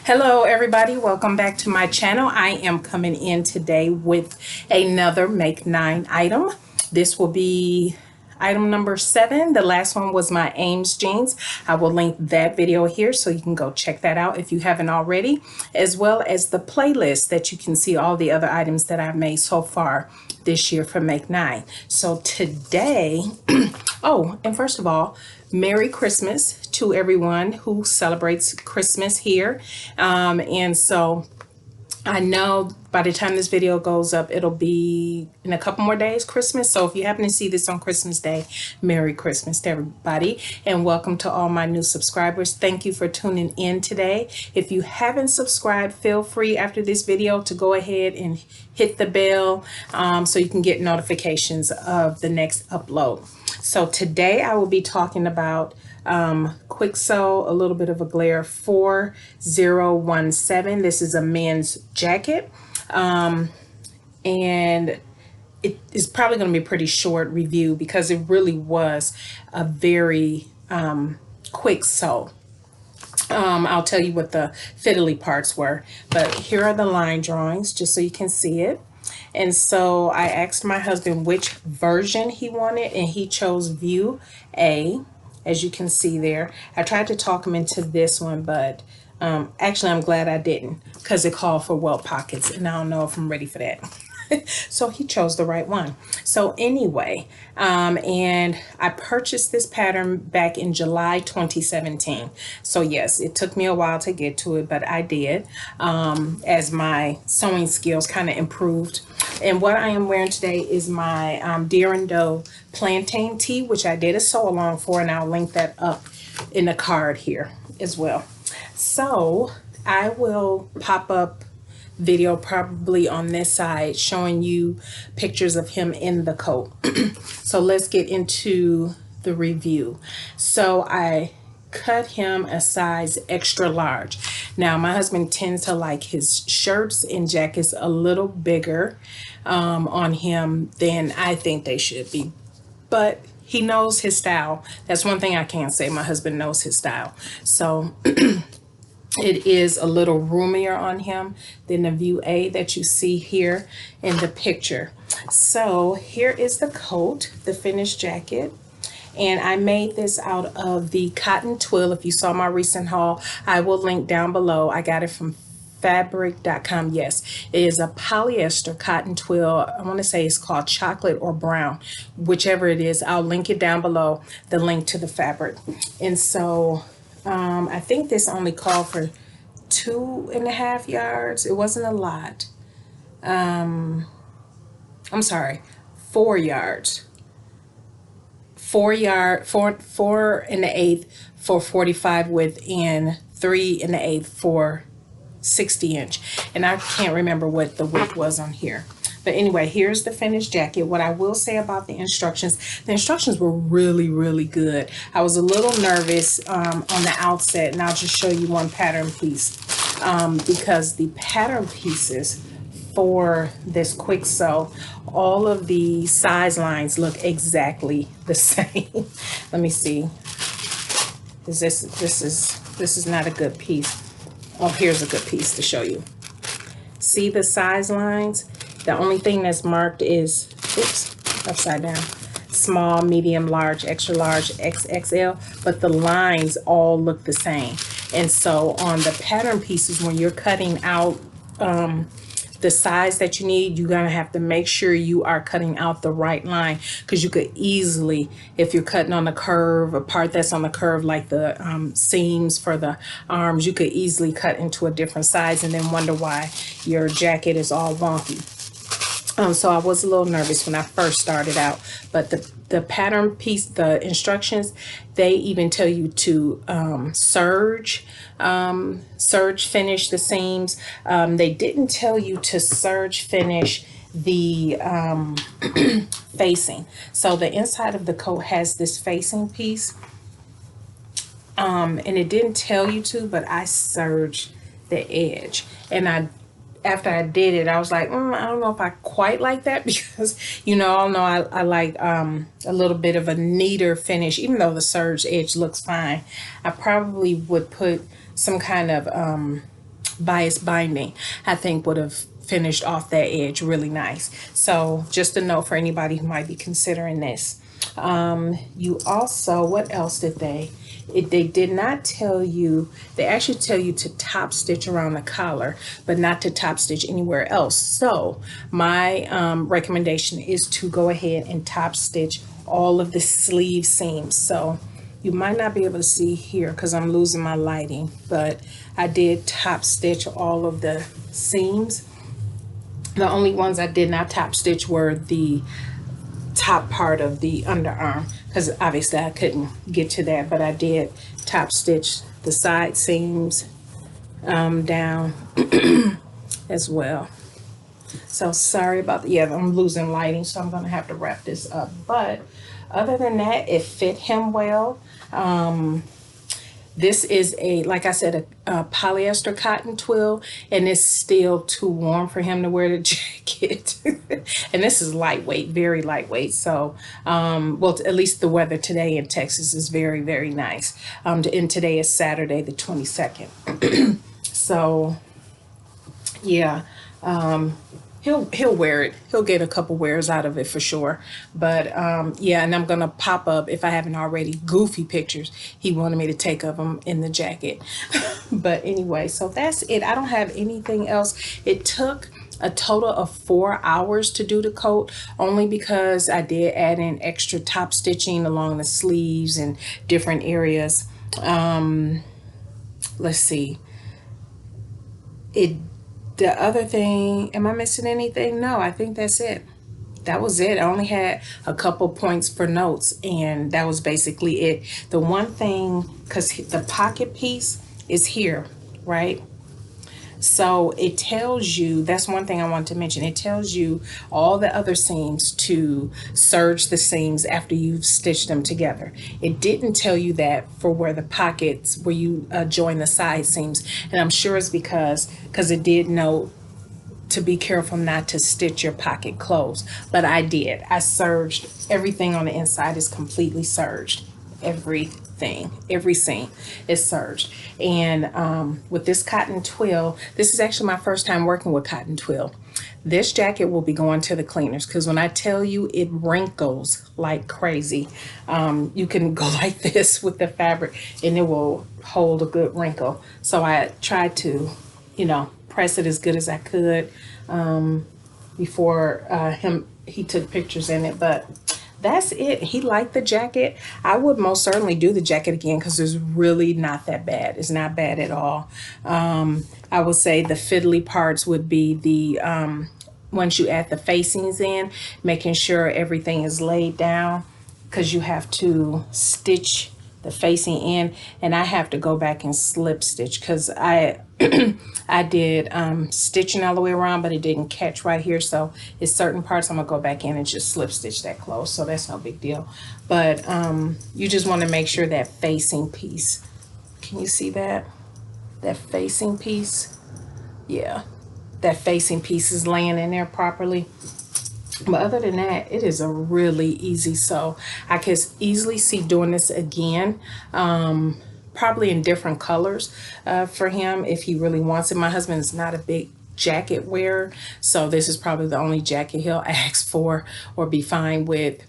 Hello everybody, welcome back to my channel. I am coming in today with another Make 9 item. This will be item number 7. The last one was my Ames jeans. I will link that video here so you can go check that out if you haven't already, as well as the playlist that you can see all the other items that I've made so far this year for Make 9. So today, oh, and first of all, Merry Christmas to everyone who celebrates Christmas here. And so I know by the time this video goes up, it'll be in a couple more days, Christmas. So if you happen to see this on Christmas Day, Merry Christmas to everybody. And welcome to all my new subscribers. Thank you for tuning in today. If you haven't subscribed, feel free after this video to go ahead and hit the bell so you can get notifications of the next upload. So today I will be talking about Kwik Sew, a little bit of a glare 4017. This is a men's jacket. And it is probably going to be a pretty short review because it really was a very quick sew. I'll tell you what the fiddly parts were, but here are the line drawings just so you can see it. And so I asked my husband which version he wanted, and he chose view A, as you can see there. I tried to talk him into this one, but actually I'm glad I didn't, because it called for welt pockets, and I don't know if I'm ready for that. So he chose the right one. So anyway, and I purchased this pattern back in July 2017. So yes, it took me a while to get to it, but I did, as my sewing skills kind of improved. And what I am wearing today is my Deer and Doe plantain tee, which I did a sew along for, and I'll link that up in the card here as well. So I will pop up video probably on this side showing you pictures of him in the coat. So let's get into the review. So I cut him a size extra large. Now my husband tends to like his shirts and jackets a little bigger on him than I think they should be, but he knows his style. That's one thing I can say. My husband knows his style. So it is a little roomier on him than the view A that you see here in the picture. So here is the coat, the finished jacket. And I made this out of the cotton twill. If you saw my recent haul, I will link down below. I got it from fabric.com. Yes, it is a polyester cotton twill. I want to say it's called chocolate or brown, whichever it is. I'll link it down below, the link to the fabric. And so I think this only called for 2.5 yards. It wasn't a lot. I'm sorry, 4 yards. 4 1/8 for 45 width and 3 1/8 for 60 inch. And I can't remember what the width was on here. But anyway, here's the finished jacket. What I will say about the instructions were really, really good. I was a little nervous on the outset, and I'll just show you one pattern piece because the pattern pieces for this Kwik Sew, all of the size lines look exactly the same. Let me see. This is not a good piece. Oh, here's a good piece to show you. See the size lines? The only thing that's marked is, oops, upside down, small, medium, large, extra large, XXL, but the lines all look the same. And so on the pattern pieces, when you're cutting out the size that you need, you're gonna have to make sure you are cutting out the right line, because you could easily, if you're cutting on a curve, a part that's on the curve, like the seams for the arms, you could easily cut into a different size and then wonder why your jacket is all wonky. So I was a little nervous when I first started out, but the pattern piece, the instructions, they even tell you to serge finish the seams. They didn't tell you to serge finish the facing. So the inside of the coat has this facing piece, and it didn't tell you to, but I serged the edge, and after I did it, I was like, I don't know if I quite like that, because, you know, I like a little bit of a neater finish, even though the serge edge looks fine. I probably would put some kind of bias binding, I think would have finished off that edge really nice. So just a note for anybody who might be considering this. You also, what else did they did not tell you, they actually tell you to top stitch around the collar, but not to top stitch anywhere else. So my recommendation is to go ahead and top stitch all of the sleeve seams. So you might not be able to see here because I'm losing my lighting, but I did top stitch all of the seams. The only ones I did not top stitch were the top part of the underarm, because obviously I couldn't get to that, but I did top stitch the side seams down as well. So sorry about the, yeah, I'm losing lighting, so I'm gonna have to wrap this up. But other than that, it fit him well. This is a, like I said, a polyester cotton twill, and it's still too warm for him to wear the jacket. And this is lightweight, very lightweight. So, well, at least the weather today in Texas is very, very nice. And today is Saturday, the 22nd. So, yeah. He'll wear it. He'll get a couple wears out of it for sure. But yeah, and I'm gonna pop up, if I haven't already, goofy pictures he wanted me to take of him in the jacket. But anyway, so that's it. I don't have anything else. It took a total of 4 hours to do the coat, only because I did add in extra top stitching along the sleeves and different areas. Let's see. The other thing, am I missing anything? No, I think that's it. That was it. I only had a couple points for notes, and that was basically it. The one thing, because the pocket piece is here, right? So it tells you, that's one thing I want to mention. It tells you all the other seams to serge the seams after you've stitched them together. It didn't tell you that for where the pockets, where you join the side seams. And I'm sure it's because it did note to be careful not to stitch your pocket closed. But I did. I serged. Everything on the inside is completely serged. Every seam is serged. And with this cotton twill, this is actually my first time working with cotton twill. This jacket will be going to the cleaners, because when I tell you it wrinkles like crazy, you can go like this with the fabric and it will hold a good wrinkle. So I tried to, you know, press it as good as I could before he took pictures in it. But that's it. He liked the jacket. I would most certainly do the jacket again, because it's really not that bad. It's not bad at all. I would say the fiddly parts would be the once you add the facings in, making sure everything is laid down, because you have to stitch the facing in, and I have to go back and slip stitch, because I I did stitching all the way around, but it didn't catch right here. So it's certain parts I'm gonna go back in and just slip stitch that close. So that's no big deal. But you just want to make sure that facing piece, can you see that? That facing piece? Yeah, that facing piece is laying in there properly. But other than that, it is a really easy sew. I can easily see doing this again, probably in different colors for him if he really wants it. My husband is not a big jacket wearer, so this is probably the only jacket he'll ask for or be fine with.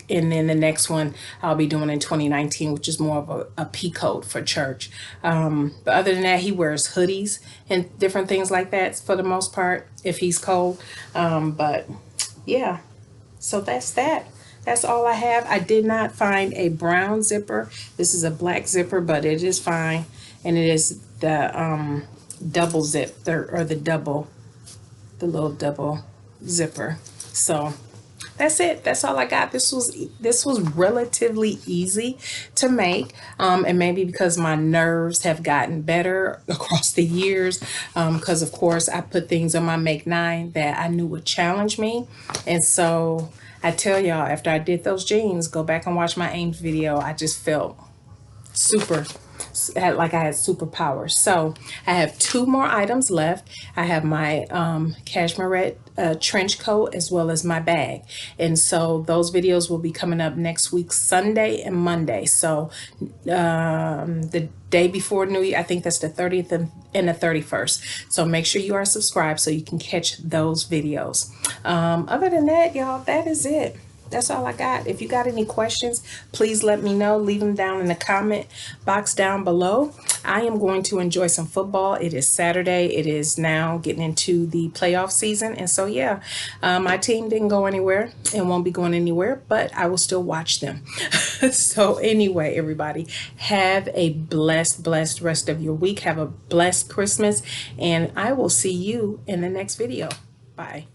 And then the next one I'll be doing in 2019, which is more of a peacoat for church. But other than that, he wears hoodies and different things like that for the most part if he's cold. But yeah, so that's that. That's all I have. I did not find a brown zipper. This is a black zipper, but it is fine. And it is the double zip, or the little double zipper. So that's it. That's all I got. This was relatively easy to make, and maybe because my nerves have gotten better across the years, because of course I put things on my Make 9 that I knew would challenge me. And so I tell y'all, after I did those jeans, go back and watch my Ames video. I just felt super like I had superpowers. So I have 2 more items left. I have my Cashmerette trench coat as well as my bag. And so those videos will be coming up next week, Sunday and Monday. So the day before New Year, I think that's the 30th and the 31st. So make sure you are subscribed so you can catch those videos. Other than that, y'all, that is it. That's all I got. If you got any questions, please let me know. Leave them down in the comment box down below. I am going to enjoy some football. It is Saturday. It is now getting into the playoff season. And so, yeah, my team didn't go anywhere and won't be going anywhere, but I will still watch them. So anyway, everybody, have a blessed rest of your week. Have a blessed Christmas, and I will see you in the next video. Bye.